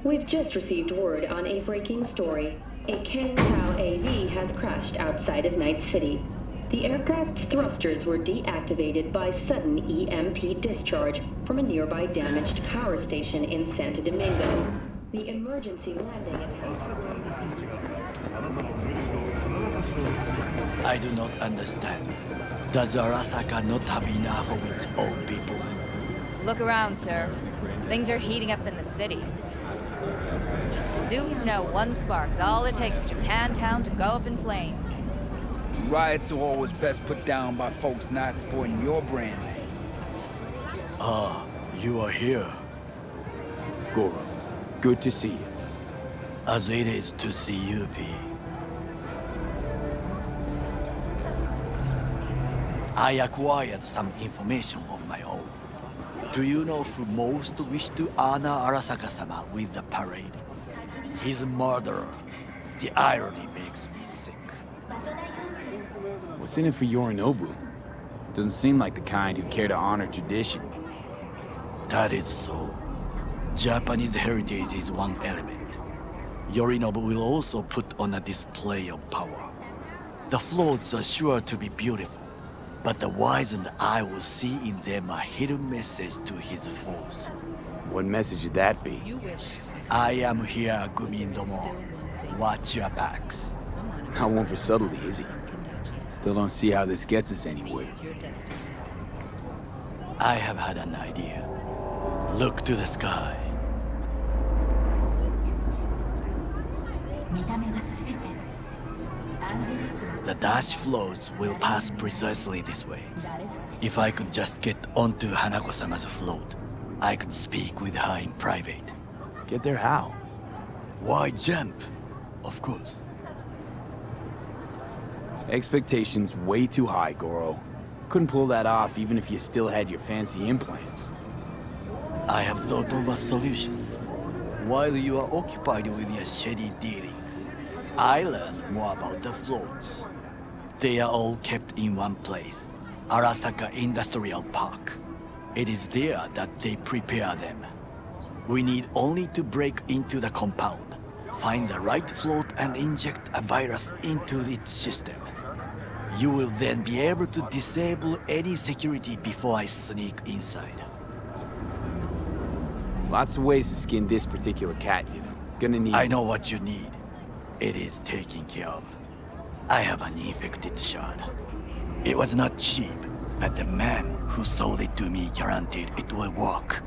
We've just received word on a breaking story. A Kang-Tao AV has crashed outside of Night City. The aircraft's thrusters were deactivated by sudden EMP discharge from a nearby damaged power station in Santo Domingo. The emergency landing attempt... I do not understand. Does Arasaka not have enough of its own people? Look around, sir. Things are heating up in the city. Zoons know one spark's all it takes for Japantown to go up in flames. Riots are always best put down by folks not supporting your brand name. Ah, you are here. Goro, good to see you. As it is to see you, P. I acquired some information of my own. Do you know who most wished to honor Arasaka-sama with the parade? His murderer. The irony makes me sick. What's in it for Yorinobu? Doesn't seem like the kind who care to honor tradition. That is so. Japanese heritage is one element. Yorinobu will also put on a display of power. The floats are sure to be beautiful, but the wizened eye will see in them a hidden message to his foes. What message would that be? I am here, Gumin-domo. Watch your backs. Not one for subtlety, is he? Still don't see how this gets us anywhere. I have had an idea. Look to the sky. The dash floats will pass precisely this way. If I could just get onto Hanako-sama's float, I could speak with her in private. Get there how? Why jump? Of course. Expectations way too high, Goro. Couldn't pull that off even if you still had your fancy implants. I have thought of a solution. While you are occupied with your shady dealings, I learned more about the floats. They are all kept in one place, Arasaka Industrial Park. It is there that they prepare them. We need only to break into the compound, find the right float and inject a virus into its system. You will then be able to disable any security before I sneak inside. Lots of ways to skin this particular cat, you know. Gonna need... I know what you need. It is taken care of. I have an infected shard. It was not cheap, but the man who sold it to me guaranteed it will work.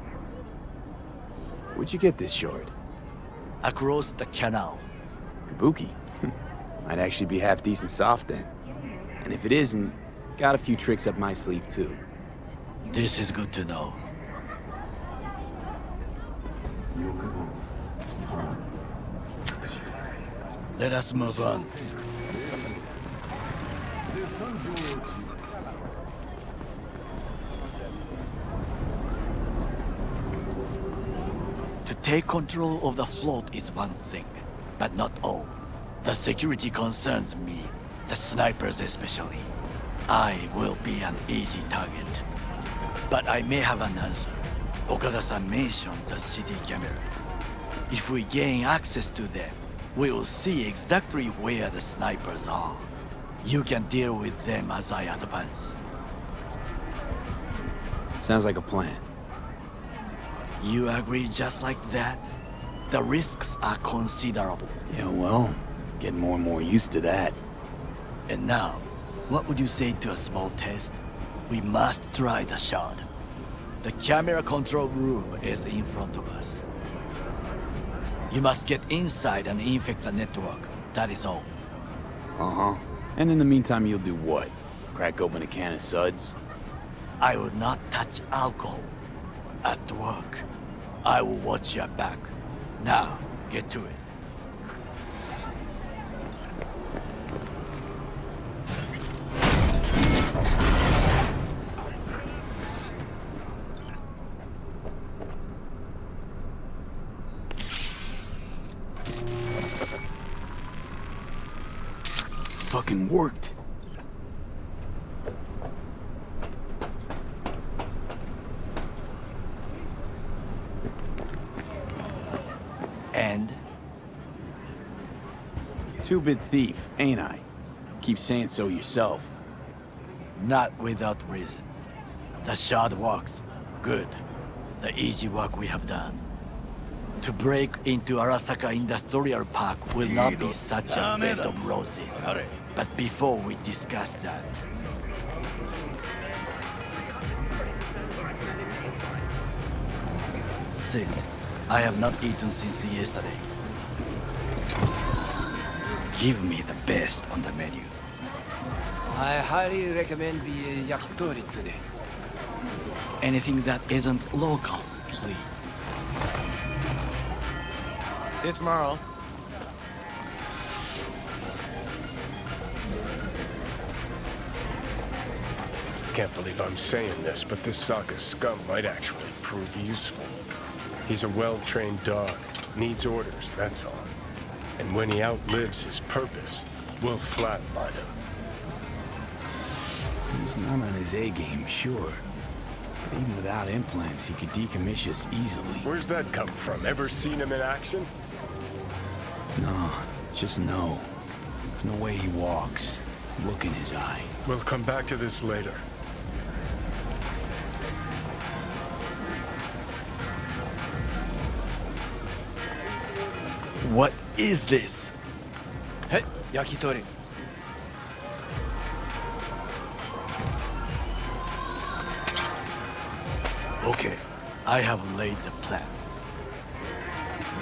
Where'd you get this shard? Across the canal. Kabuki. Might actually be half decent soft then. And if it isn't, got a few tricks up my sleeve too. This is good to know. Let us move on. To take control of the float is one thing, but not all. The security concerns me, the snipers especially. I will be an easy target. But I may have an answer. Okada-san mentioned the city cameras. If we gain access to them, we will see exactly where the snipers are. You can deal with them as I advance. Sounds like a plan. You agree just like that? The risks are considerable. Yeah, well, getting more and more used to that. And now, what would you say to a small test? We must try the shard. The camera control room is in front of us. You must get inside and infect the network. That is all. Uh-huh. And in the meantime, you'll do what? Crack open a can of suds? I will not touch alcohol. At work, I will watch your back. Now, get to it. Fucking worked. two-bit thief, ain't I? Keep saying so yourself. Not without reason. The shard works. Good. The easy work we have done. To break into Arasaka Industrial Park will not be such a bed of roses. But before we discuss that... Sid, I have not eaten since yesterday. Give me the best on the menu. I highly recommend the yakitori today. Anything that isn't local, please. See you tomorrow. Can't believe I'm saying this, but this Sokka scum might actually prove useful. He's a well-trained dog. Needs orders, that's all. And when he outlives his purpose, we'll flatline him. He's not on his A-game, sure. But even without implants, he could decommission us easily. Where's that come from? Ever seen him in action? No, just no. From the way he walks, look in his eye. We'll come back to this later. What is this? Hey, yakitori. Okay, I have laid the plan.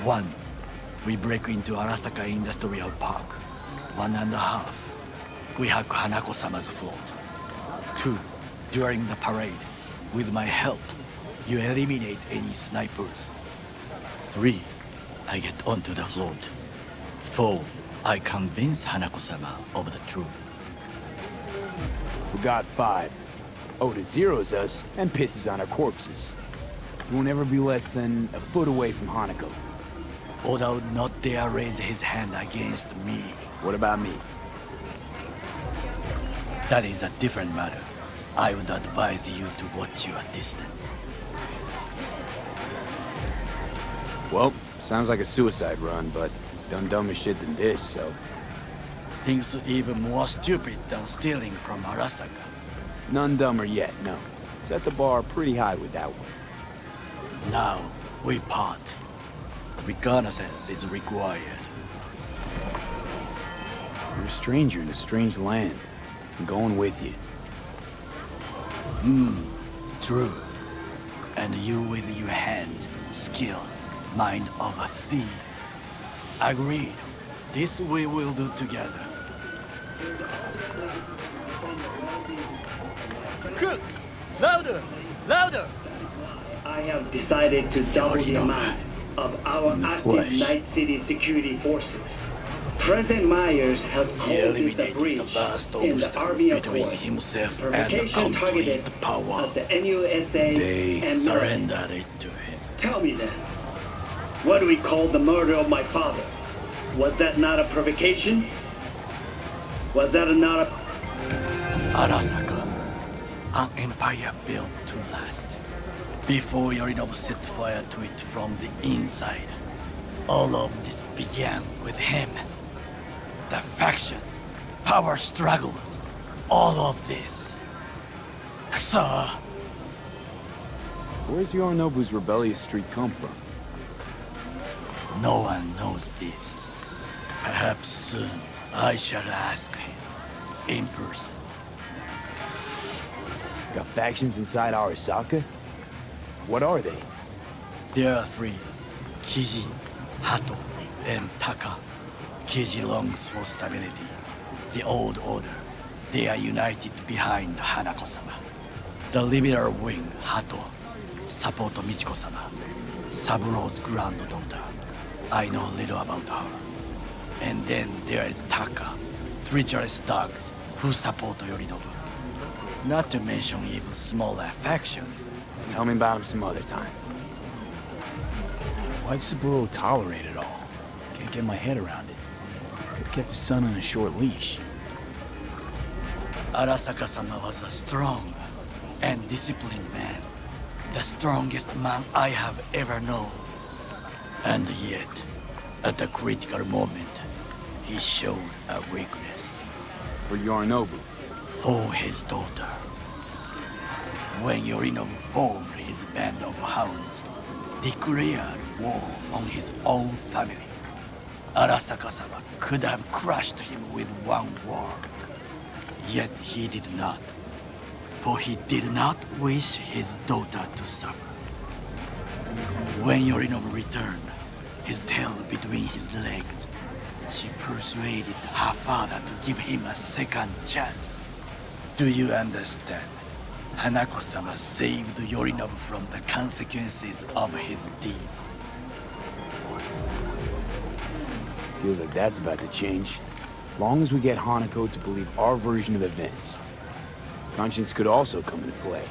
1. We break into Arasaka Industrial Park. 1.5. We hack Hanako-sama's float. 2. During the parade, with my help, you eliminate any snipers. 3. I get onto the float. 4. I convince Hanako-sama of the truth. Forgot 5. Oda zeroes us and pisses on our corpses. He won't ever be less than a foot away from Hanako. Oda would not dare raise his hand against me. What about me? That is a different matter. I would advise you to watch your distance. Well, sounds like a suicide run, but done dumber shit than this, so... Things even more stupid than stealing from Arasaka. None dumber yet, no. Set the bar pretty high with that one. Now, we part. Reconnaissance is required. You're a stranger in a strange land. I'm going with you. True. And you with your hands, skills, mind of a thief. Agreed. This we will do together. Cook! Louder! Louder! I have decided to double the amount of our active Night City security forces. President Myers has He called this a eliminated the breach last in the obstacle Army between Accord. himself and Provocation targeted complete power. at the NUSA They and surrendered it to him. Tell me then, what do we call the murder of my father? Was that not a provocation? Was that not a... Arasaka, an empire built to last. Before Yorinobu set fire to it from the inside. All of this began with him. The factions, power struggles, all of this. Kusa! Where's Yorinobu's rebellious streak come from? No one knows this. Perhaps soon I shall ask him in person. Got factions inside Arasaka? What are they? There are 3. Kiji, Hato, and Taka. Kiji longs for stability. The old order. They are united behind Hanako-sama. The liberal wing, Hato, support Michiko-sama, Saburo's granddaughter. I know little about her. And then there is Taka, treacherous dogs who support Yorinobu. Not to mention even smaller factions. Tell me about him some other time. Why'd Saburo tolerate it all? Can't get my head around it. Could've kept his son on a short leash. Arasaka-sama was a strong and disciplined man. The strongest man I have ever known. And yet, at a critical moment, he showed a weakness. For Yorinobu. For his daughter. When Yorinobu formed his band of hounds, declared war on his own family, Arasaka-sama could have crushed him with one word. Yet he did not, for he did not wish his daughter to suffer. When Yorinobu returned, his tail between his legs, she persuaded her father to give him a second chance. Do you understand? Hanako-sama saved Yorinobu from the consequences of his deeds. Feels like that's about to change. Long as we get Hanako to believe our version of events. Conscience could also come into play,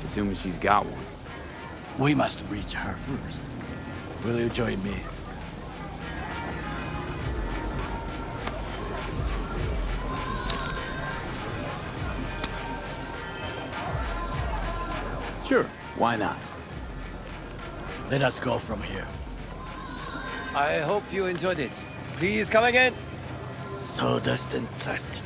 assuming she's got one. We must reach her first. Will you join me? Sure, why not? Let us go from here. I hope you enjoyed it. Please come again. Sawdust and plastic.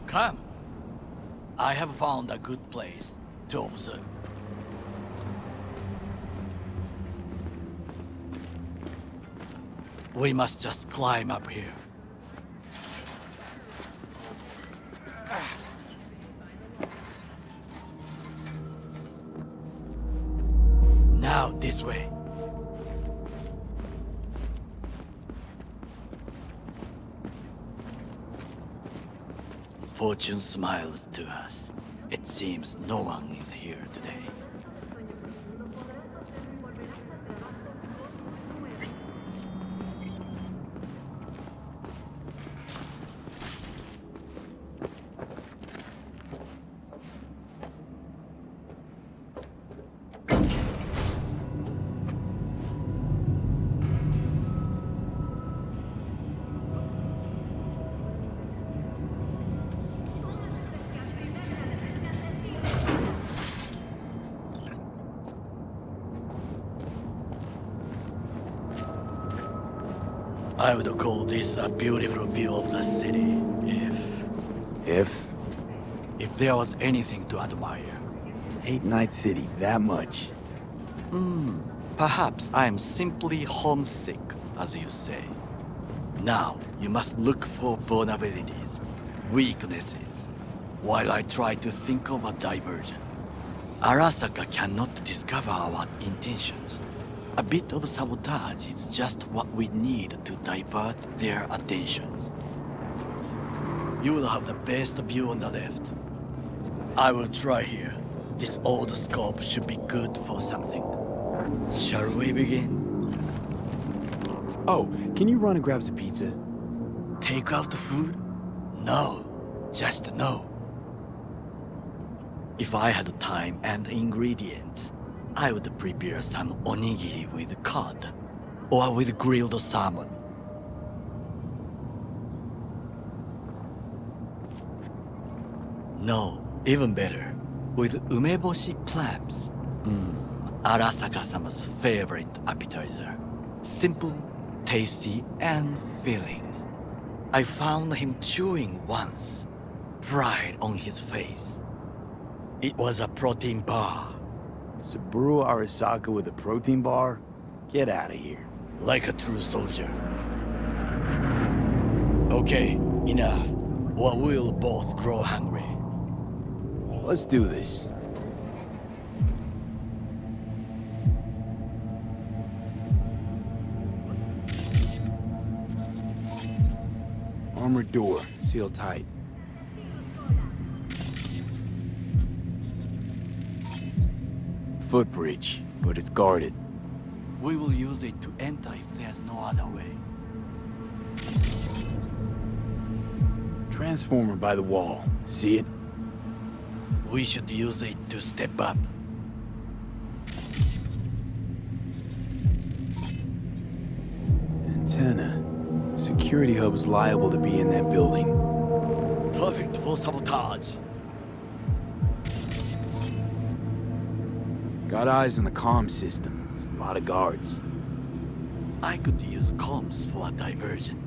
Come. I have found a good place to observe. We must just climb up here. Now this way. Fortune smiles to us. It seems no one is here today. I would call this a beautiful view of the city, if there was anything to admire. Hate Night City that much. Perhaps I am simply homesick, as you say. Now, you must look for vulnerabilities, weaknesses, while I try to think of a diversion. Arasaka cannot discover our intentions. A bit of sabotage is just what we need to divert their attentions. You will have the best view on the left. I will try here. This old scope should be good for something. Shall we begin? Oh, can you run and grab some pizza? Take out food? No, just no. If I had time and ingredients, I would prepare some onigiri with cod, or with grilled salmon. No, even better, with umeboshi clams. Arasaka-sama's favorite appetizer. Simple, tasty, and filling. I found him chewing once, pride on his face. It was a protein bar. Saburo Arasaka with a protein bar? Get out of here. Like a true soldier. Okay, enough, or we'll both grow hungry. Let's do this. Armored door, sealed tight. Footbridge, but it's guarded. We will use it to enter if there's no other way. Transformer by the wall. See it? We should use it to step up. Antenna. Security hub's liable to be in that building. for sabotage. Got eyes on the comm system. It's a lot of guards. I could use comms for a diversion.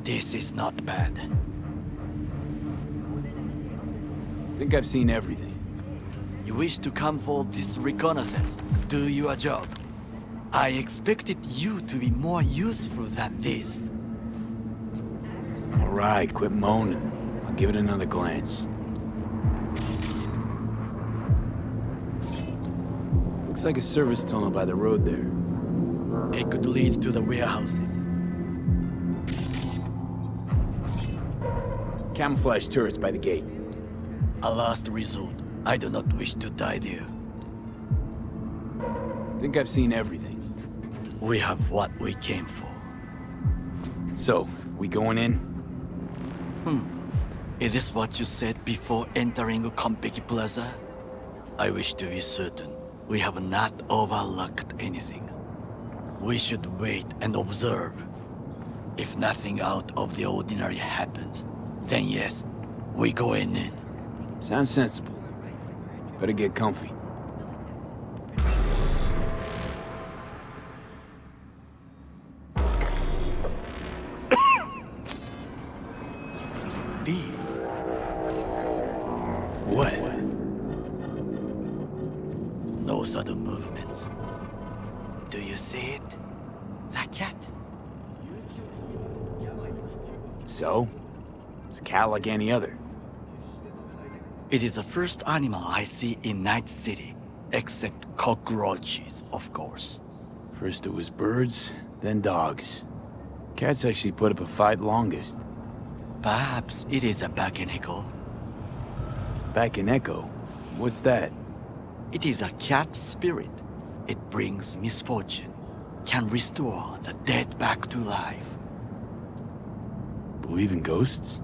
This is not bad. Think I've seen everything. You wish to come for this reconnaissance, do your job. I expected you to be more useful than this. All right, quit moaning. I'll give it another glance. Looks like a service tunnel by the road there. It could lead to the warehouses. Camouflage turrets by the gate. A last resort. I do not wish to die there. Think I've seen everything. We have what we came for. So, we going in? Is this what you said before entering Konpeki Plaza? I wish to be certain we have not overlooked anything. We should wait and observe. If nothing out of the ordinary happens, then yes, we go in. Sounds sensible. Better get comfy. B. What? No sudden movements. Do you see it? That cat? So? It's a cat like any other. It is the first animal I see in Night City, except cockroaches, of course. First it was birds, then dogs. Cats actually put up a fight longest. Perhaps it is a Bakeneko. Back in Echo? What's that? It is a cat spirit. It brings misfortune, can restore the dead back to life. Believe in ghosts?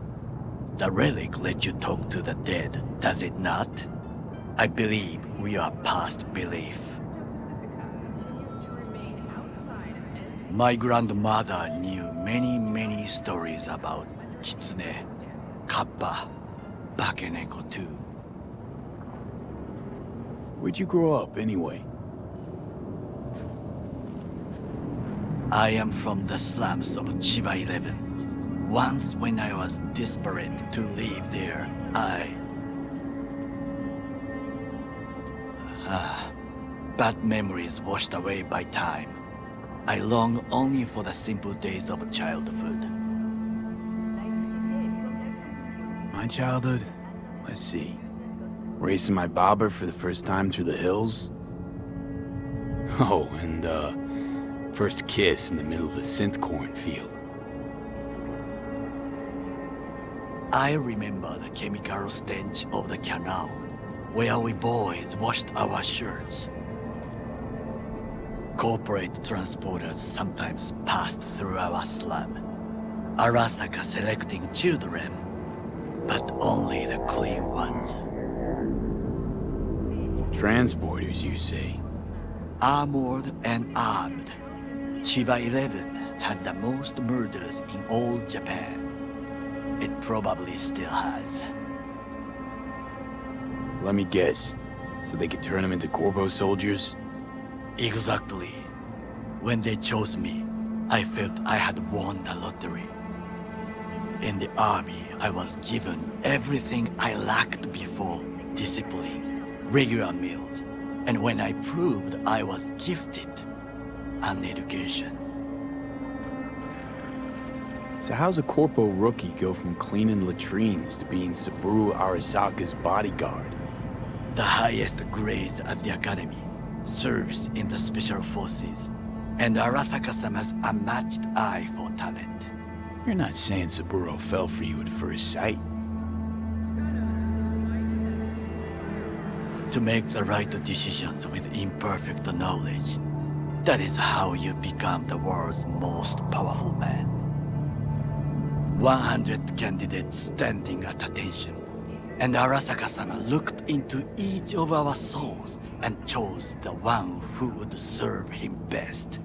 The relic lets you talk to the dead, does it not? I believe we are past belief. My grandmother knew many stories about Kitsune, Kappa, Bakeneko too. Where'd you grow up, anyway? I am from the slums of Chiba 11. Once when I was desperate to live there, bad memories washed away by time. I long only for the simple days of childhood. My childhood? Let's see. Racing my bobber for the first time through the hills? Oh, and, first kiss in the middle of a synth cornfield. I remember the chemical stench of the canal, where we boys washed our shirts. Corporate transporters sometimes passed through our slum, Arasaka selecting children, but only the clean ones. Transporters, you say? Armored and armed, Chiba 11 has the most murders in all Japan. It probably still has. Let me guess. So they could turn them into Corpo soldiers? Exactly. When they chose me, I felt I had won the lottery. In the army, I was given everything I lacked before: discipline, regular meals, and when I proved I was gifted, an education. So how's a Corpo rookie go from cleaning latrines to being Saburo Arasaka's bodyguard? The highest grades at the academy, service in the special forces, and Arasaka-sama's unmatched eye for talent. You're not saying Saburo fell for you at first sight? To make the right decisions with imperfect knowledge, that is how you become the world's most powerful man. 100 candidates standing at attention, and Arasaka-sama looked into each of our souls and chose the one who would serve him best.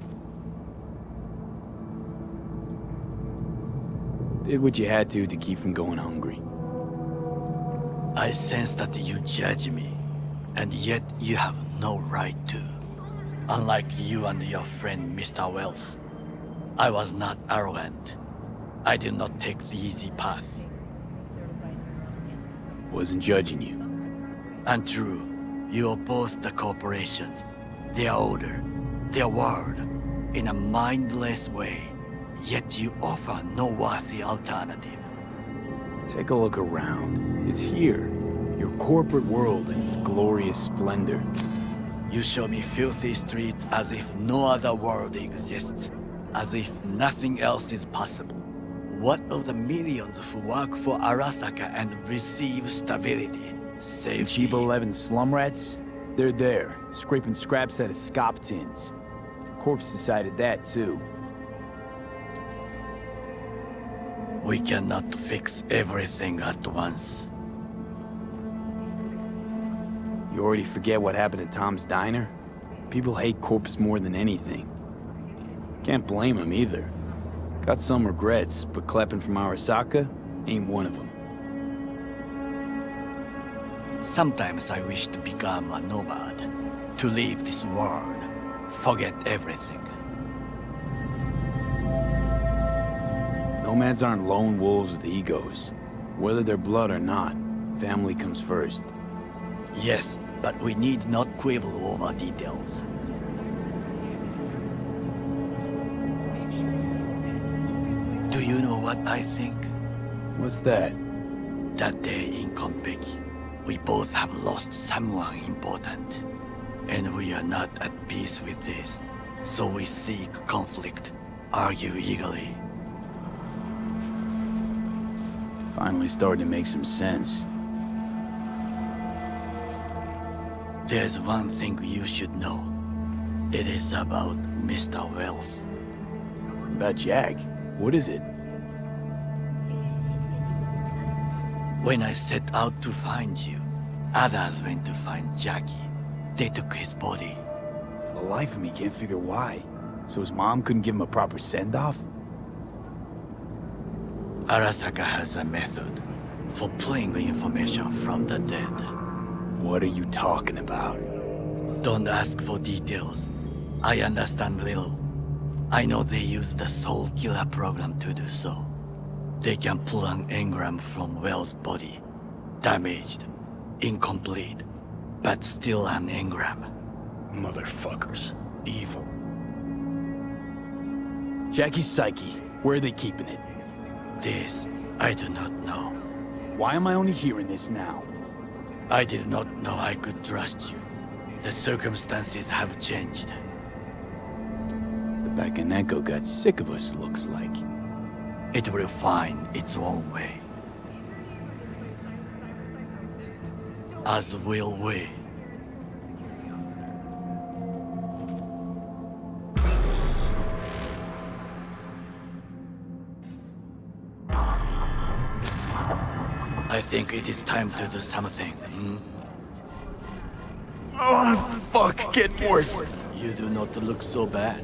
Did what you had to keep from going hungry. I sense that you judge me, and yet you have no right to. Unlike you and your friend Mr. Wells, I was not arrogant. I did not take the easy path. Wasn't judging you. Untrue. You oppose the corporations, their order, their word, in a mindless way, yet you offer no worthy alternative. Take a look around. It's here. Your corporate world in its glorious splendor. You show me filthy streets as if no other world exists, as if nothing else is possible. What of the millions who work for Arasaka and receive stability, safety? Cheap 11 slum rats? They're there, scraping scraps out of scop tins. Corpse decided that too. We cannot fix everything at once. You already forget what happened at Tom's Diner? People hate Corpse more than anything. Can't blame him either. Got some regrets, but clapping from Arasaka ain't one of them. Sometimes I wish to become a nomad, to leave this world, forget everything. Nomads aren't lone wolves with egos. Whether they're blood or not, family comes first. Yes, but we need not quibble over details. Do you know what I think? What's that? That day in Konpeki, we both have lost someone important. And we are not at peace with this. So we seek conflict, argue eagerly. Finally starting to make some sense. There's one thing you should know. It is about Mr. Wells. About Jack? What is it? When I set out to find you, others went to find Jackie. They took his body. For the life of me, can't figure why. So his mom couldn't give him a proper send-off? Arasaka has a method for pulling information from the dead. What are you talking about? Don't ask for details. I understand little. I know they use the Soul Killer program to do so. They can pull an engram from Wells' body. Damaged, incomplete, but still an engram. Motherfuckers. Evil. Jackie's psyche. Where are they keeping it? This, I do not know. Why am I only hearing this now? I did not know I could trust you. The circumstances have changed. The Bakaneko got sick of us, looks like. It will find its own way. As will we. I think it is time to do something. Oh, fuck, get worse. You do not look so bad.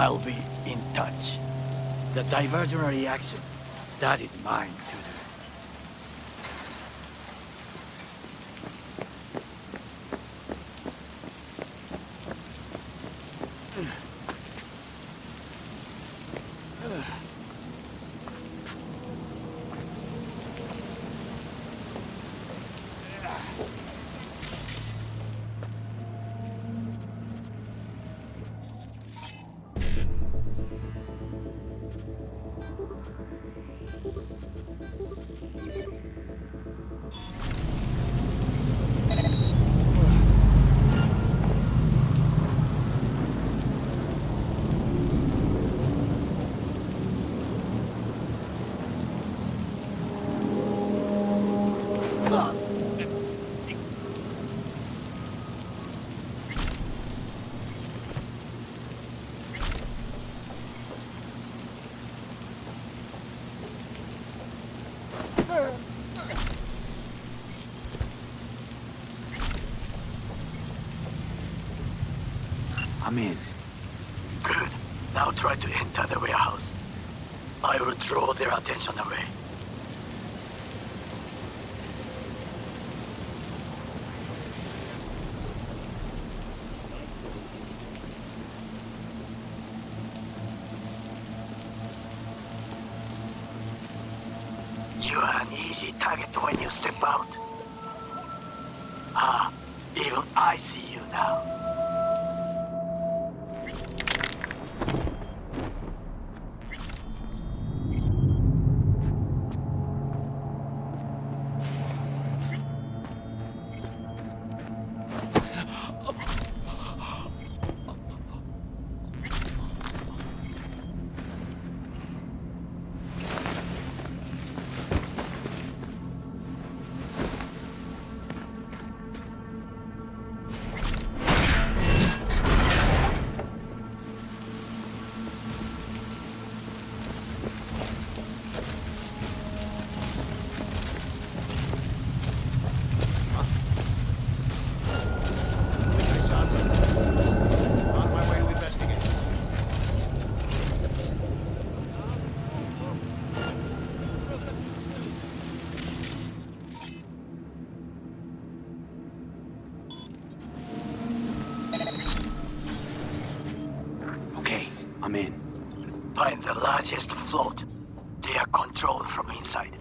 I'll be in touch. The diversionary action, that is mine to do. I'm in. Good. Now try to enter the warehouse. I will draw their attention away. You are an easy target when you step out. Ah, even I see you now. I'm in. Find the largest float. They are controlled from inside.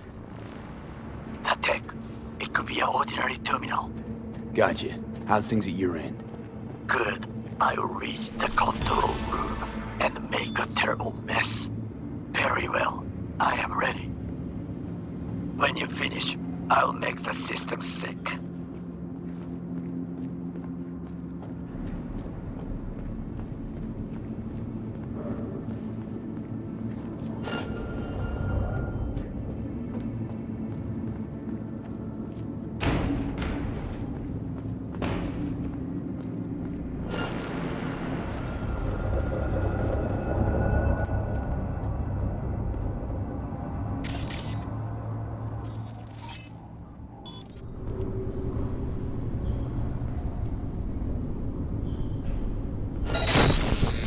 The tech, it could be an ordinary terminal. Gotcha. How's things at your end? Good. I will reach the control room and make a terrible mess. Very well. I am ready. When you finish, I'll make the system sick.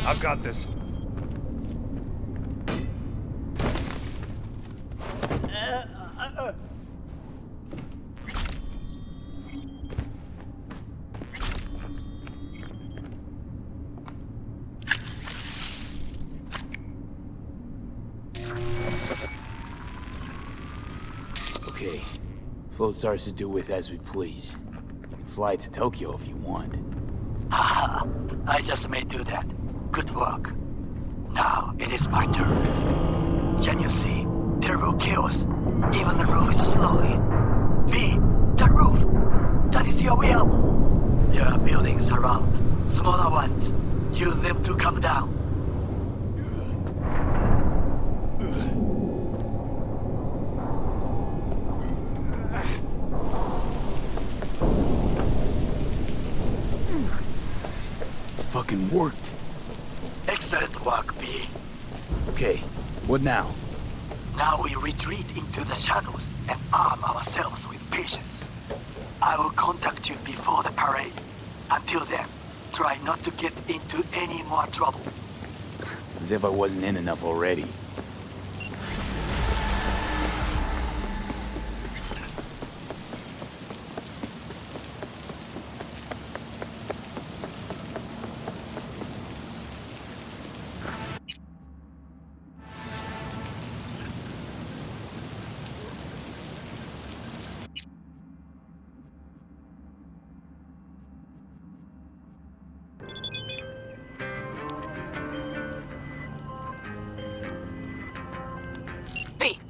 I've got this. Okay. Float's ours to do with as we please. You can fly to Tokyo if you want. Haha, I just may do that. Good work. Now it is my turn. Can you see? Terrible chaos. Even the roof is slowly. V, the roof! That is your way out. There are buildings around. Smaller ones. Use them to come down. Fucking worked. Excellent work, B. Okay, what now? Now we retreat into the shadows and arm ourselves with patience. I will contact you before the parade. Until then, try not to get into any more trouble. As if I wasn't in enough already.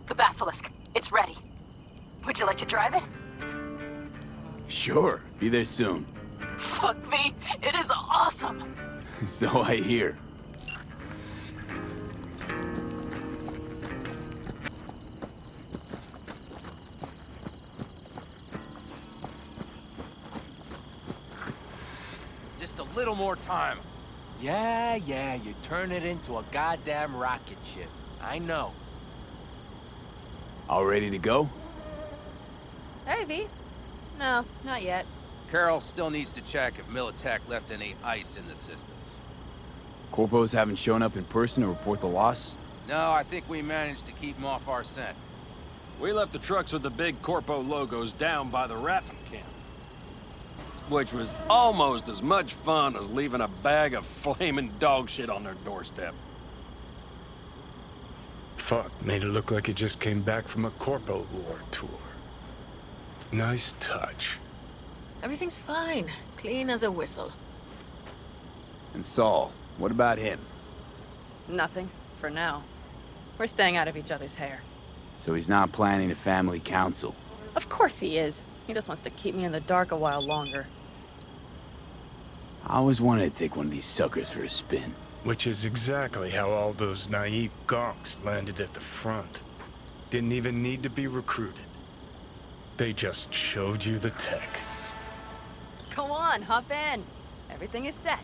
The Basilisk. It's ready. Would you like to drive it? Sure. Be there soon. Fuck, V. It is awesome. So I hear. Just a little more time. Yeah, you turn it into a goddamn rocket ship. I know. All ready to go? Hey, V. No, not yet. Carol still needs to check if Militech left any ice in the systems. Corpos haven't shown up in person to report the loss? No, I think we managed to keep them off our scent. We left the trucks with the big Corpo logos down by the Raffin camp. Which was almost as much fun as leaving a bag of flaming dog shit on their doorstep. Fuck, made it look like he just came back from a Corpo War tour. Nice touch. Everything's fine. Clean as a whistle. And Saul, what about him? Nothing, for now. We're staying out of each other's hair. So he's not planning a family council? Of course he is. He just wants to keep me in the dark a while longer. I always wanted to take one of these suckers for a spin. Which is exactly how all those naive gonks landed at the front. Didn't even need to be recruited. They just showed you the tech. Go on, hop in. Everything is set.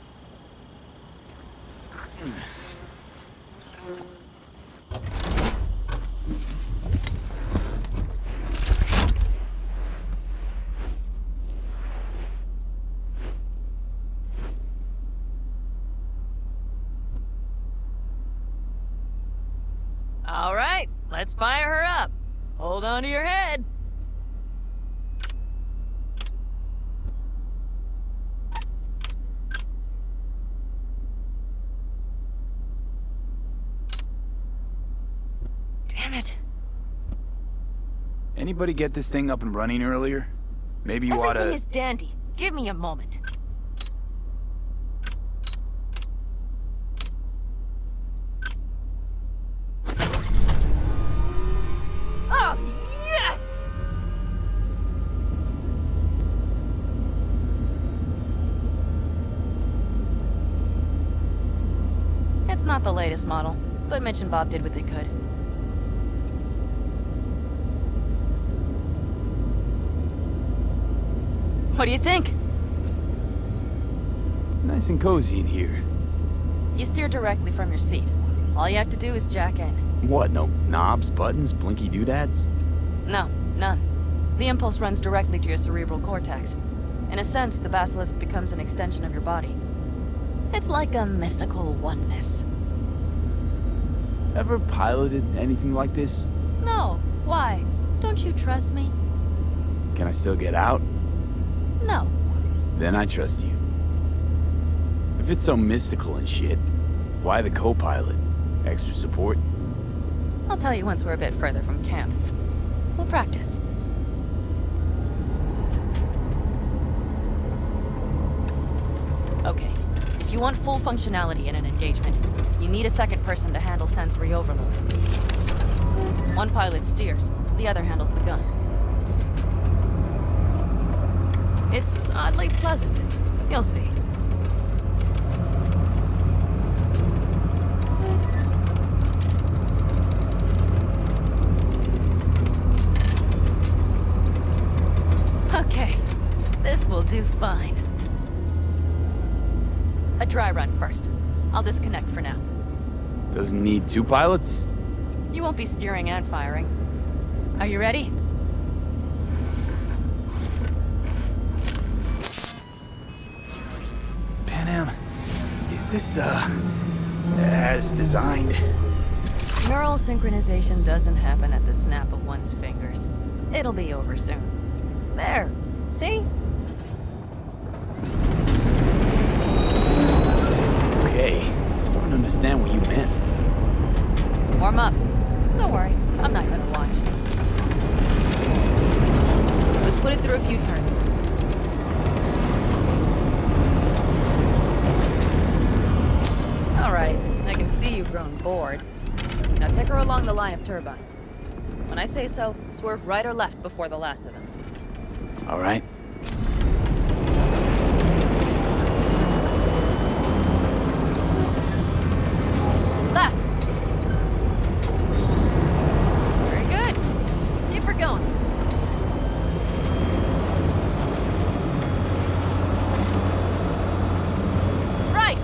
All right, let's fire her up. Hold on to your head. Damn it. Anybody get this thing up and running earlier? Maybe you oughta... Everything is dandy. Give me a moment. Oh, yes! It's not the latest model, but Mitch and Bob did what they could. What do you think? Nice and cozy in here. You steer directly from your seat. All you have to do is jack in. What, no knobs, buttons, blinky doodads? No, none. The impulse runs directly to your cerebral cortex. In a sense, the basilisk becomes an extension of your body. It's like a mystical oneness. Ever piloted anything like this? No, why? Don't you trust me? Can I still get out? No. Then I trust you. If it's so mystical and shit, why the co-pilot? Extra support? I'll tell you once we're a bit further from camp. We'll practice. Okay, if you want full functionality in an engagement, you need a second person to handle sensory overload. One pilot steers, the other handles the gun. It's oddly pleasant. You'll see. Okay, this will do fine. A dry run first. I'll disconnect for now. Doesn't need two pilots? You won't be steering and firing. Are you ready? Pan Am, is this, As designed. Neural synchronization doesn't happen at the snap of one's fingers. It'll be over soon. There. See? Okay. Starting to understand what you meant. Warm up. Don't worry. I'm not gonna watch. Just put it through a few turns. Alright. I can see you've grown bored. Now take her along the line of turbines. When I say so, swerve right or left before the last of them. All right. Left. Very good. Keep her going. Right.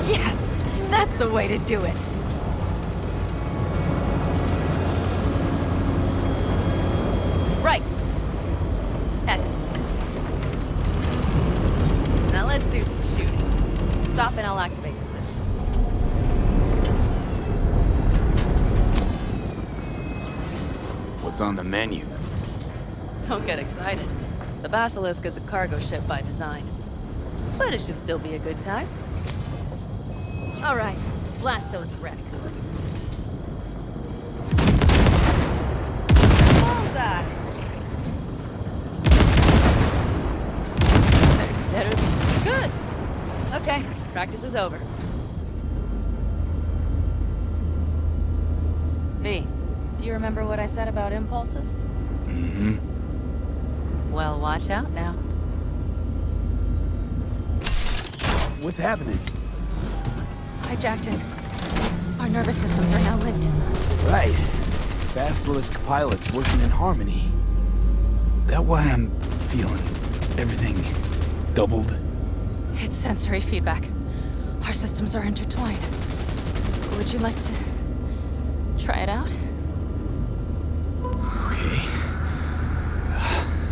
Yes, that's the way to do it. Right. Excellent. Now let's do some shooting. Stop and I'll activate the system. What's on the menu? Don't get excited. The Basilisk is a cargo ship by design. But it should still be a good time. All right, blast those wrecks. Bullseye! Better than good. Okay, practice is over. V, do you remember what I said about impulses? Mm-hmm. Well, watch out now. What's happening? Hijacking. Our nervous systems are now linked. Right. Basilisk pilots working in harmony. That why I'm feeling everything doubled? It's sensory feedback. Our systems are intertwined. Would you like to try it out? Okay.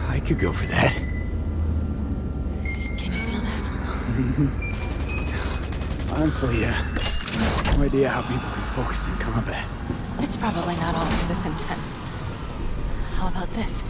I could go for that. Can you feel that? Honestly, no idea how people can focus in combat. It's probably not always this intense. How about this?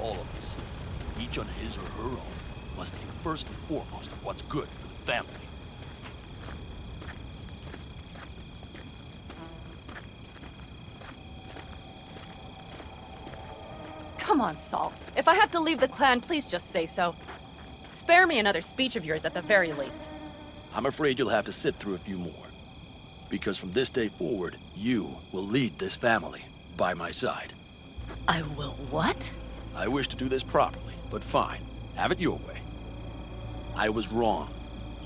all of us, each on his or her own, must think first and foremost of what's good for the family. Come on, Saul. If I have to leave the clan, please just say so. Spare me another speech of yours at the very least. I'm afraid you'll have to sit through a few more. Because from this day forward, you will lead this family by my side. I will what? I wish to do this properly, but fine. Have it your way. I was wrong.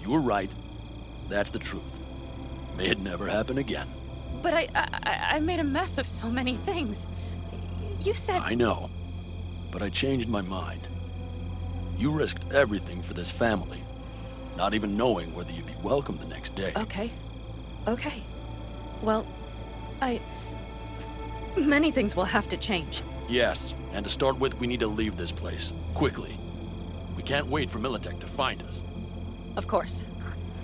You were right. That's the truth. May it never happen again. But I made a mess of so many things. You said... I know. But I changed my mind. You risked everything for this family, not even knowing whether you'd be welcome the next day. Okay. Okay. Well, many things will have to change. Yes, and to start with, we need to leave this place. Quickly. We can't wait for Militech to find us. Of course.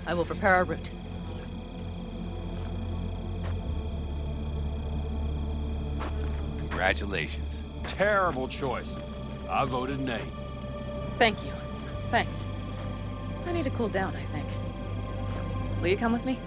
I will prepare our route. Congratulations. Terrible choice. I voted nay. Thank you. Thanks. I need to cool down, I think. Will you come with me?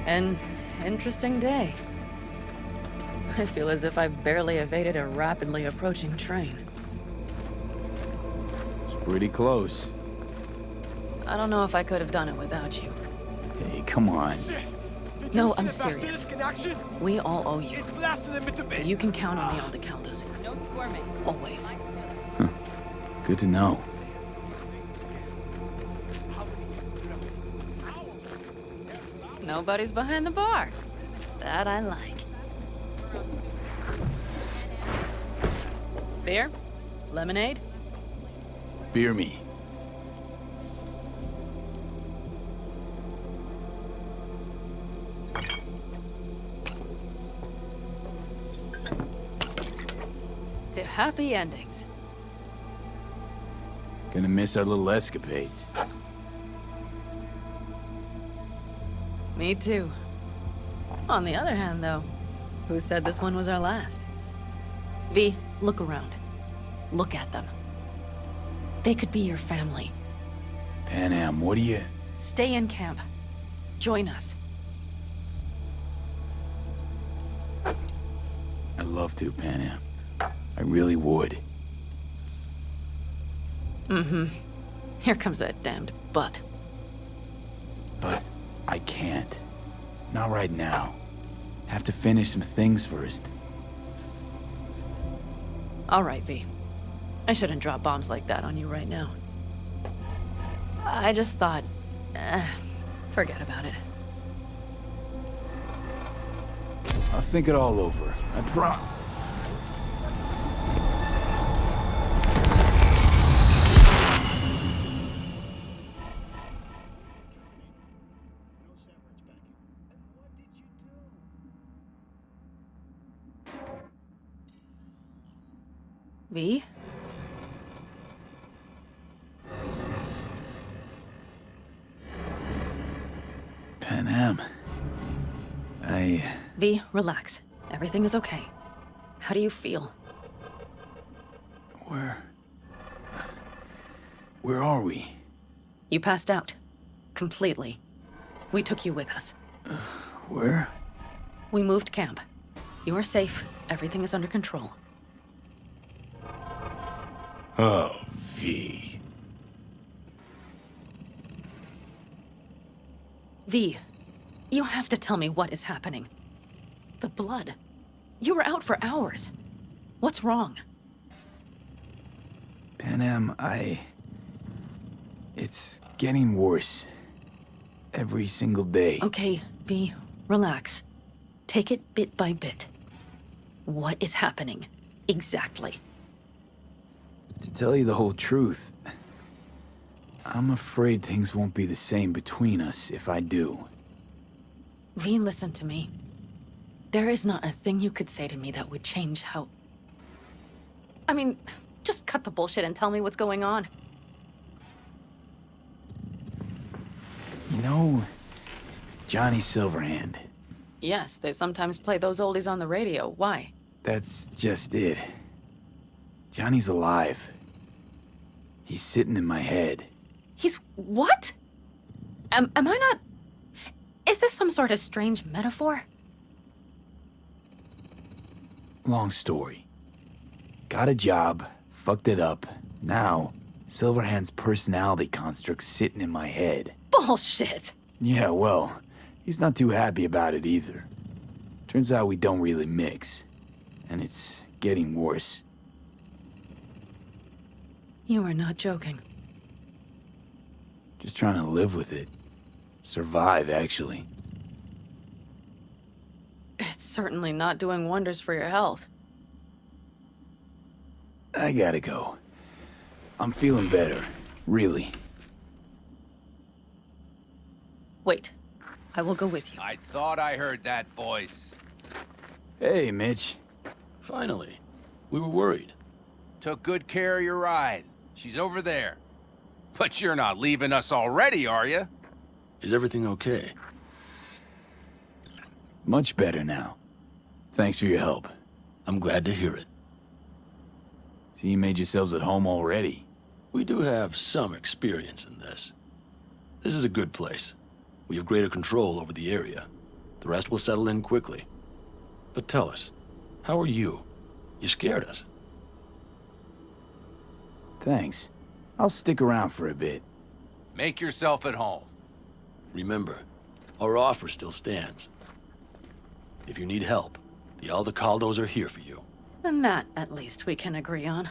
An interesting day. I feel as if I've barely evaded a rapidly approaching train. It's pretty close. I don't know if I could have done it without you. Hey, come on. No, I'm serious. We all owe you. So you can count on me on the counters. No squirming. Always. Huh. Good to know. Nobody's behind the bar. That I like. Beer? Lemonade? Beer me. To happy endings. Gonna miss our little escapades. Me too. On the other hand, though, who said this one was our last? V, look around. Look at them. They could be your family. Panam, what do you... Stay in camp. Join us. I'd love to, Panam. I really would. Mm-hmm. Here comes that damned butt. But I can't. Not right now. Have to finish some things first. All right, V. I shouldn't drop bombs like that on you right now. I just thought... forget about it. I'll think it all over. I promise. V? Panam. V, relax. Everything is okay. How do you feel? Where are we? You passed out. Completely. We took you with us. Where? We moved camp. You are safe. Everything is under control. Oh, V. V, you have to tell me what is happening. The blood. You were out for hours. What's wrong? Panam, it's getting worse. Every single day. Okay, V, relax. Take it bit by bit. What is happening? Exactly. To tell you the whole truth, I'm afraid things won't be the same between us if I do. V, listen to me. There is not a thing you could say to me that would change how... I mean, just cut the bullshit and tell me what's going on. You know, Johnny Silverhand. Yes, they sometimes play those oldies on the radio. Why? That's just it. Johnny's alive. He's sitting in my head. He's what? Am I not... Is this some sort of strange metaphor? Long story. Got a job, fucked it up. Now, Silverhand's personality construct's sitting in my head. Bullshit! Yeah, well, he's not too happy about it either. Turns out we don't really mix. And it's getting worse. You are not joking. Just trying to live with it. Survive, actually. It's certainly not doing wonders for your health. I gotta go. I'm feeling better. Really. Wait. I will go with you. I thought I heard that voice. Hey, Mitch. Finally. We were worried. Took good care of your ride. She's over there. But you're not leaving us already, are you? Is everything okay? Much better now. Thanks for your help. I'm glad to hear it. So you made yourselves at home already? We do have some experience in this. This is a good place. We have greater control over the area. The rest will settle in quickly. But tell us, how are you? You scared us. Thanks. I'll stick around for a bit. Make yourself at home. Remember, our offer still stands. If you need help, the Aldecaldos are here for you. And that, at least, we can agree on.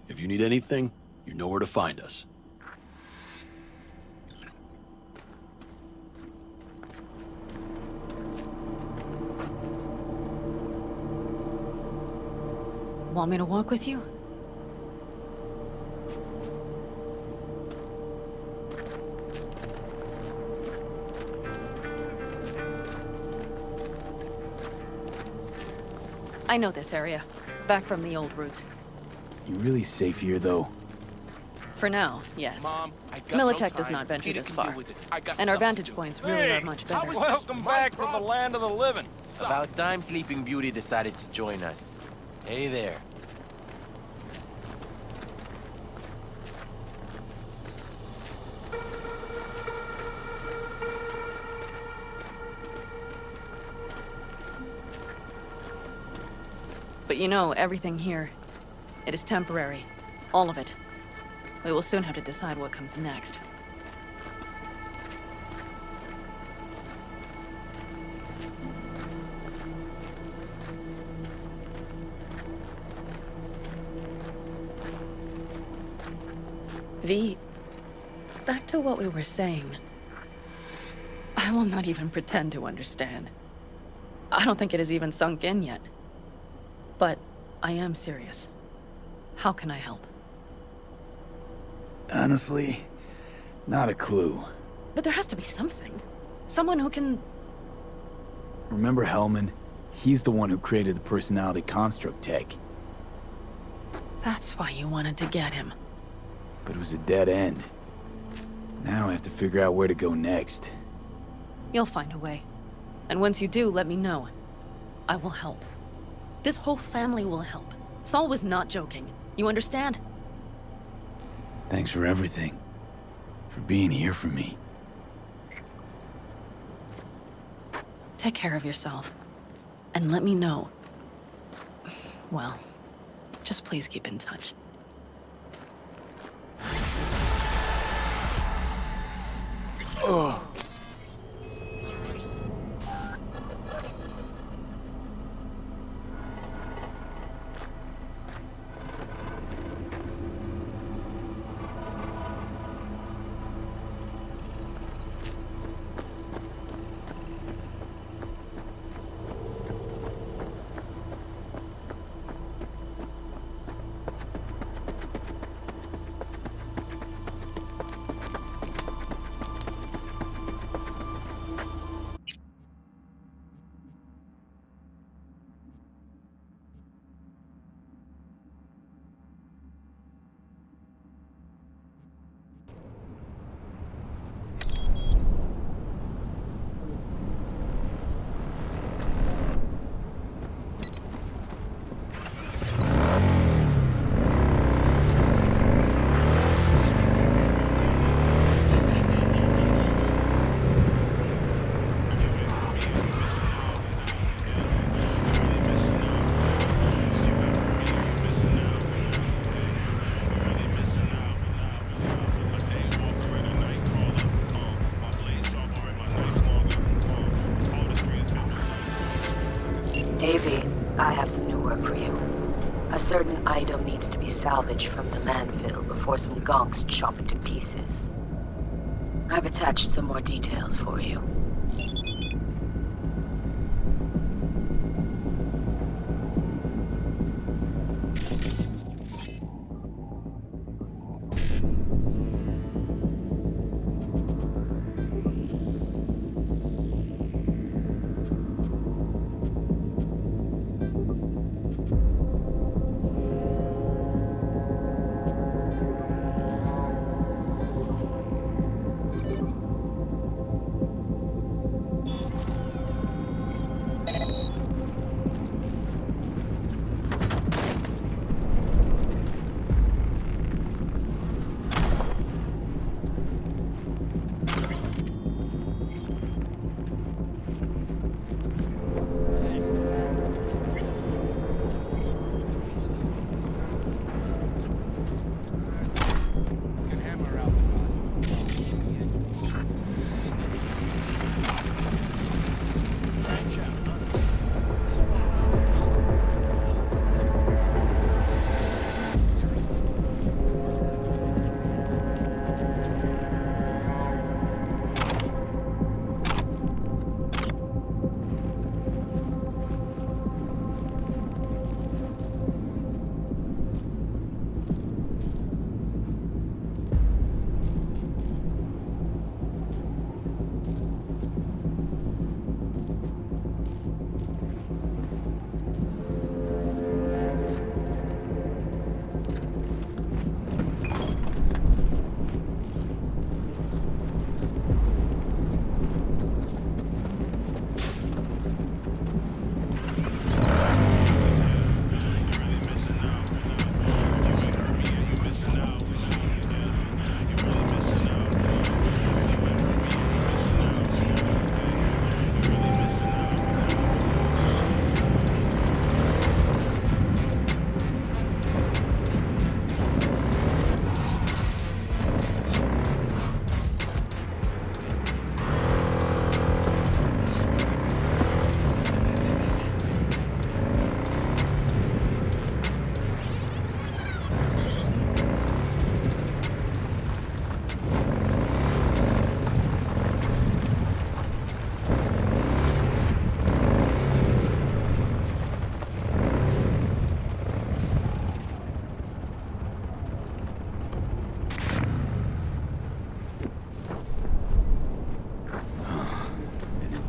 If you need anything, you know where to find us. Want me to walk with you? I know this area. Back from the old routes. You really safe here, though? For now, yes. Mom, Militech does not venture this far. And our vantage points really are much better. Welcome back to the land of the living. About time Sleeping Beauty decided to join us. Hey there. But you know, everything here, it is temporary. All of it. We will soon have to decide what comes next. V, back to what we were saying. I will not even pretend to understand. I don't think it has even sunk in yet. But I am serious. How can I help? Honestly, not a clue. But there has to be something. Someone who can... Remember Hellman? He's the one who created the personality construct tech. That's why you wanted to get him. But it was a dead end. Now I have to figure out where to go next. You'll find a way. And once you do, let me know. I will help. This whole family will help. Saul was not joking. You understand? Thanks for everything. For being here for me. Take care of yourself. And let me know. Well, just please keep in touch. Ugh. I have some new work for you. A certain item needs to be salvaged from the landfill before some gonks chop it to pieces. I've attached some more details for you.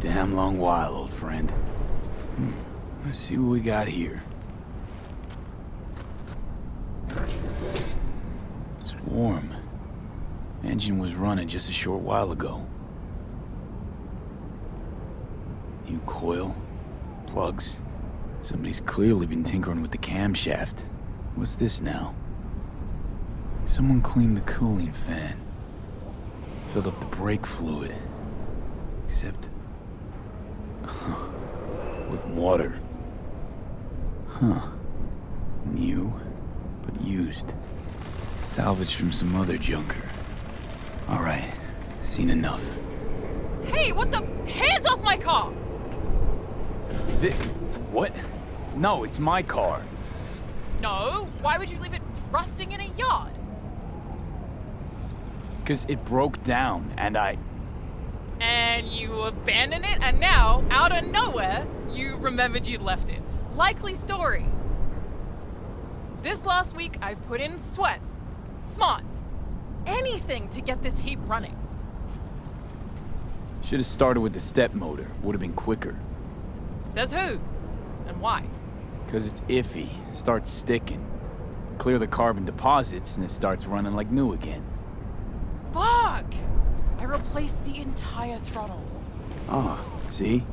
Damn long while, old friend. Let's see what we got here. It's warm. Engine was running just a short while ago. New coil, plugs. Somebody's clearly been tinkering with the camshaft. What's this now? Someone cleaned the cooling fan. Filled up the brake fluid. Except... with water. Huh. New, but used. Salvaged from some other junker. Alright, seen enough. Hey, what the? Hands off my car! What? No, it's my car. No, why would you leave it rusting in a yard? Because it broke down, and And you abandoned it, and now, out of nowhere, you remembered you'd left it. Likely story. This last week, I've put in sweat, smarts, anything to get this heap running. Should have started with the step motor. Would have been quicker. Says who? And why? Because it's iffy. Starts sticking. Clear the carbon deposits, and it starts running like new again. Fuck! I replaced the entire throttle. Ah, see?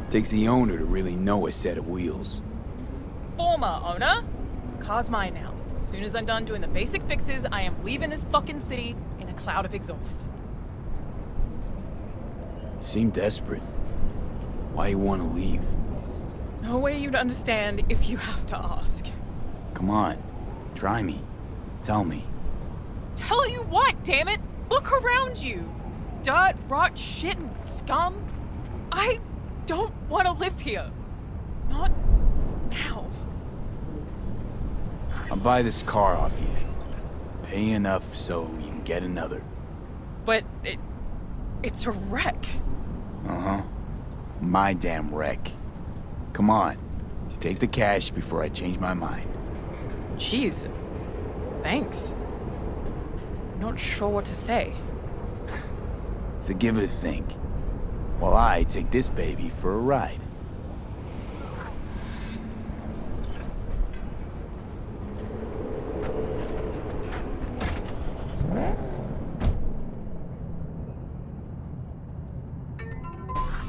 Takes the owner to really know a set of wheels. Former owner? Car's mine now. As soon as I'm done doing the basic fixes, I am leaving this fucking city in a cloud of exhaust. Seem desperate. Why you want to leave? No way you'd understand if you have to ask. Come on. Try me. Tell me. Tell you what, damn it! Look around you! Dirt, rot, shit, and scum. I don't want to live here. Not I'll buy this car off you. Pay enough so you can get another. But it's a wreck. Uh-huh. My damn wreck. Come on. Take the cash before I change my mind. Jeez. Thanks. Not sure what to say. So give it a think, while I take this baby for a ride.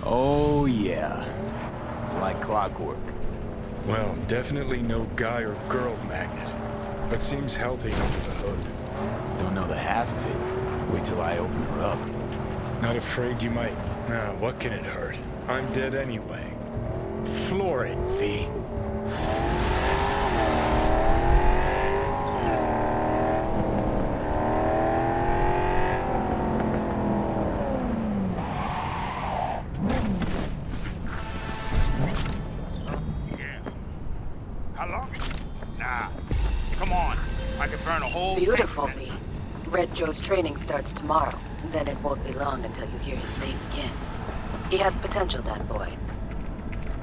Oh yeah, it's like clockwork. Well, definitely no guy or girl magnet, but seems healthy under the hood. Don't know the half of it. Wait till I open her up. Not afraid you might. Nah, what can it hurt? I'm dead anyway. Floor it, V. How long? Nah. Come on. I could burn a whole Beautiful, V. Red Joe's training starts tomorrow. Then it won't be long until you hear his name again. He has potential, that boy.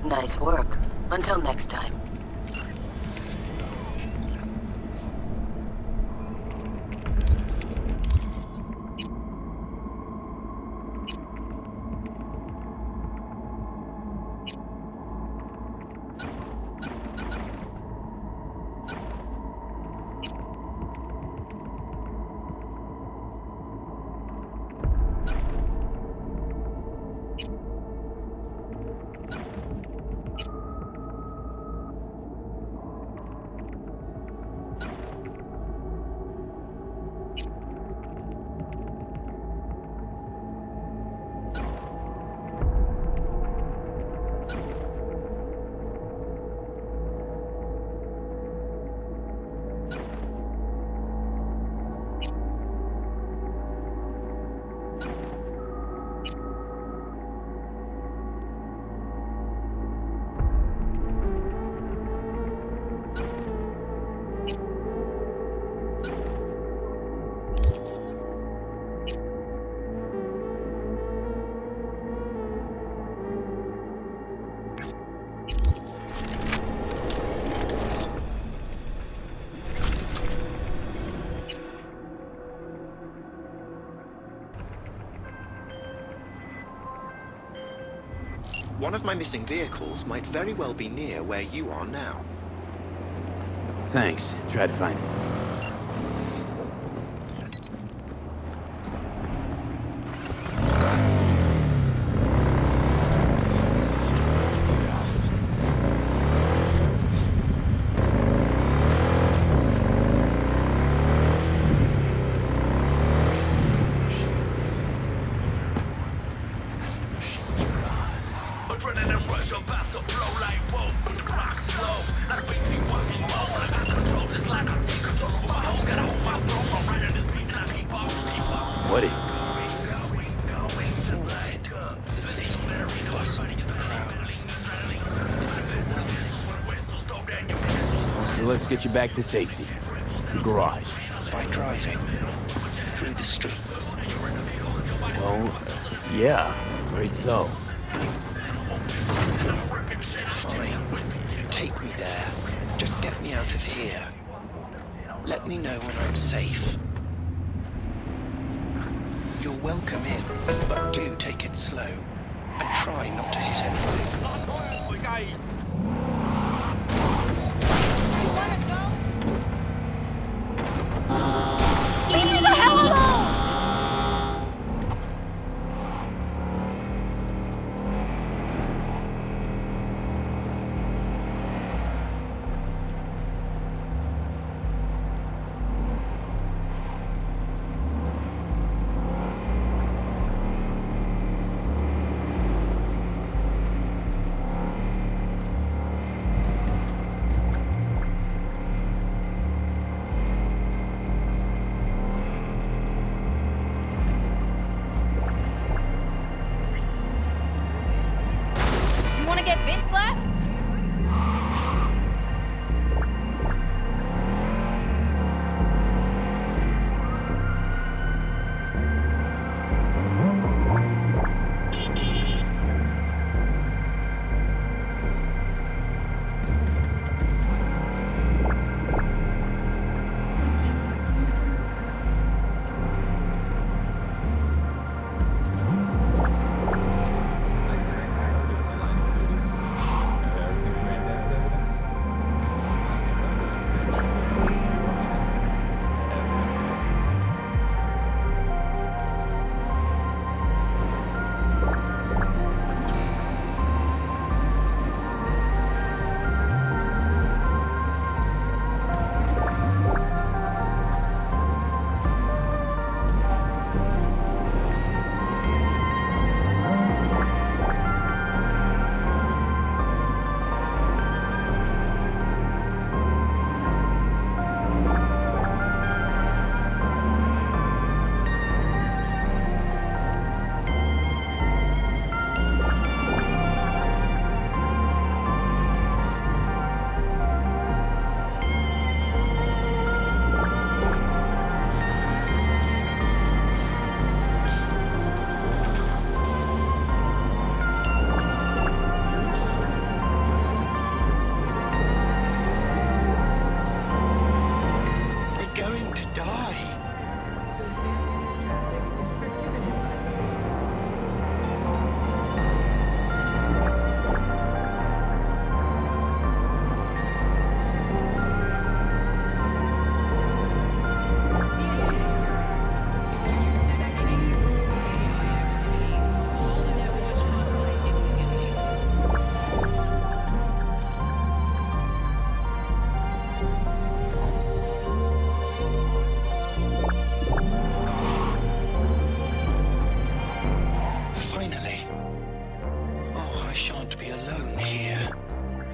Nice work. Until next time. One of my missing vehicles might very well be near where you are now. Thanks. Try to find it. What is? So let's get you back to safety. The garage. By driving through the streets. Well, yeah, afraid so. Fine. Take me there. Just get me out of here. Let me know when I'm safe. You're welcome in, but do take it slow. And try not to hit anything. Leave me the hell alone!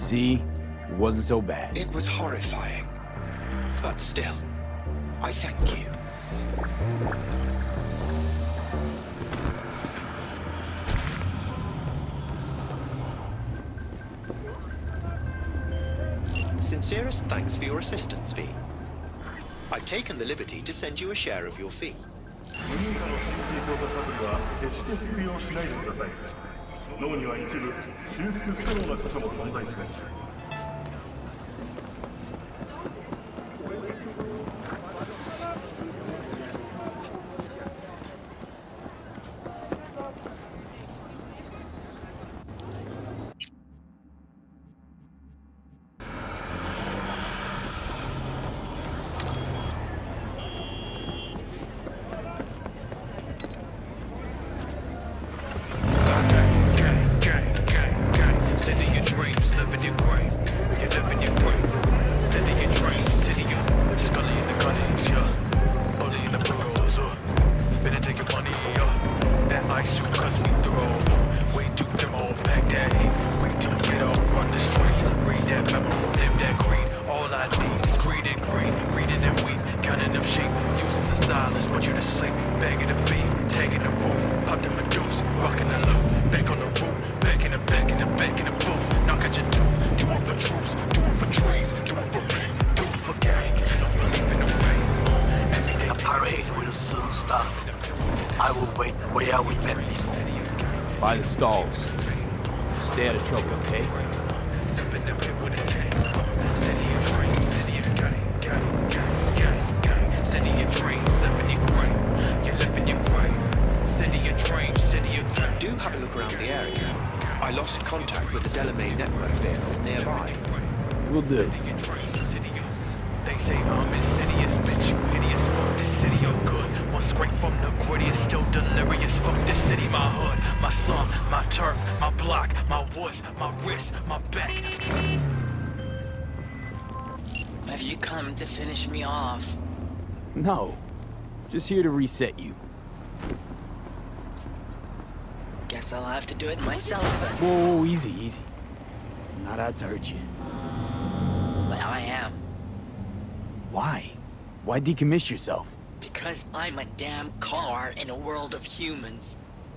See? It wasn't so bad. It was horrifying. But still, I thank you. Sincerest thanks for your assistance, V. I've taken the liberty to send you a share of your fee. 脳には一部修復不可能な箇所も存在します。By the stalls. Stay out of trouble, okay? Do have a look around the area. I lost contact with the Delamain network vehicle nearby. Will do. They say I'm insidious, bitch, you hideous. Fuck this city, you're good. One scrape from the grittiest, still delirious. Fuck this city, my hood, my slum, my turf, my block, my woods, my wrist, my back. Have you come to finish me off? No. Just here to reset you. Guess I'll have to do it myself then. Whoa, easy, easy. I'm not out to hurt you. But I am. Why? Why decommiss yourself? Because I'm a damn car in a world of humans.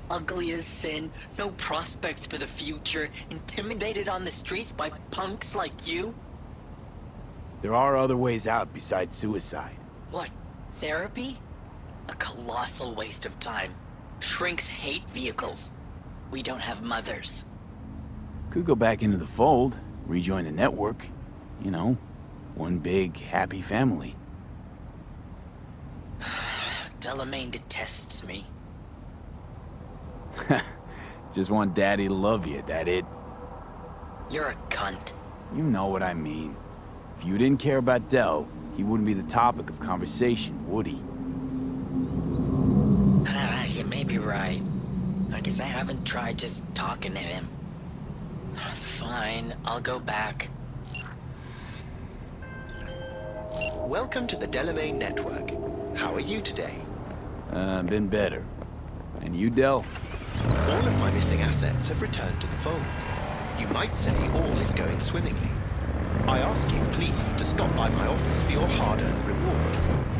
Ugly as sin, no prospects for the future, intimidated on the streets by punks like you. There are other ways out besides suicide. What? Therapy? A colossal waste of time. Shrinks hate vehicles. We don't have mothers. Could go back into the fold, rejoin the network. You know, one big, happy family. Delamain detests me. Just want Daddy to love you, that it? You're a cunt. You know what I mean. If you didn't care about Del, he wouldn't be the topic of conversation, would he? You may be right. I guess I haven't tried just talking to him. Fine, I'll go back. Welcome to the Delamain network. How are you today? Been better. And you, Del? All of my missing assets have returned to the fold. You might say all is going swimmingly. I ask you please to stop by my office for your hard-earned reward.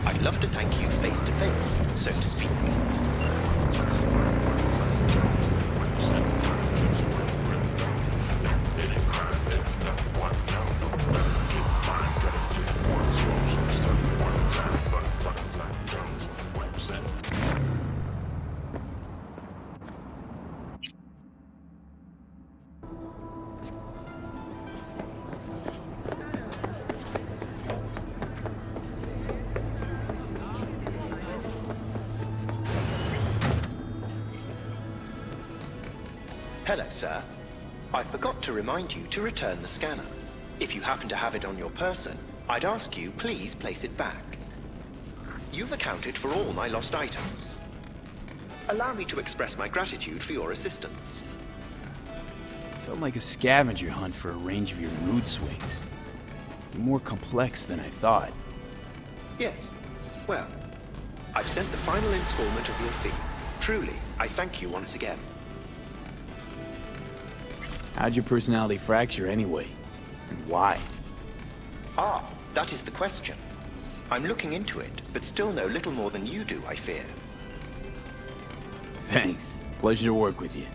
I'd love to thank you face to face, so to speak. Hello, sir. I forgot to remind you to return the scanner. If you happen to have it on your person, I'd ask you please place it back. You've accounted for all my lost items. Allow me to express my gratitude for your assistance. Felt like a scavenger hunt for a range of your mood swings. More complex than I thought. Yes. Well, I've sent the final installment of your fee. Truly, I thank you once again. How'd your personality fracture anyway? And why? Ah, that is the question. I'm looking into it, but still know little more than you do, I fear. Thanks. Pleasure to work with you.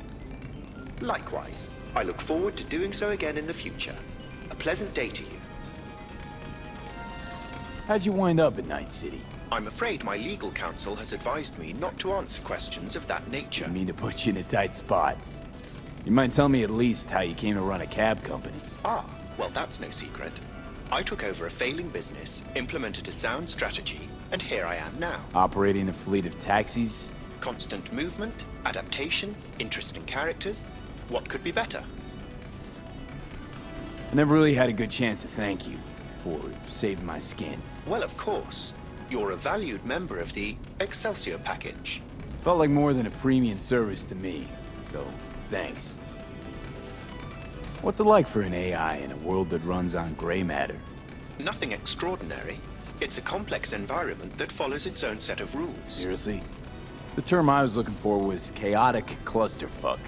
Likewise. I look forward to doing so again in the future. A pleasant day to you. How'd you wind up at Night City? I'm afraid my legal counsel has advised me not to answer questions of that nature. I mean to put you in a tight spot. You might tell me at least how you came to run a cab company. Ah, well that's no secret. I took over a failing business, implemented a sound strategy, and here I am now. Operating a fleet of taxis? Constant movement, adaptation, interesting characters. What could be better? I never really had a good chance to thank you for saving my skin. Well, of course. You're a valued member of the Excelsior package. Felt like more than a premium service to me, so thanks. What's it like for an AI in a world that runs on gray matter? Nothing extraordinary. It's a complex environment that follows its own set of rules. Seriously? The term I was looking for was chaotic clusterfuck.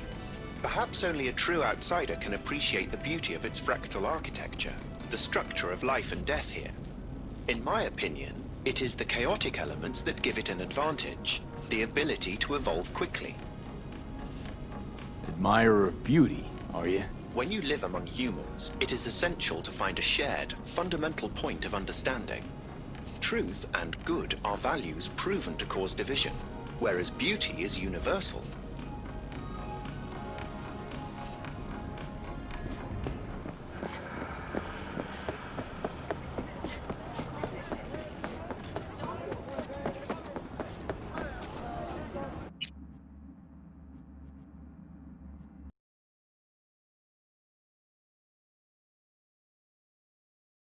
Perhaps only a true outsider can appreciate the beauty of its fractal architecture, the structure of life and death here. In my opinion, it is the chaotic elements that give it an advantage, the ability to evolve quickly. Admirer of beauty, are you? When you live among humans, it is essential to find a shared, fundamental point of understanding. Truth and good are values proven to cause division, whereas beauty is universal,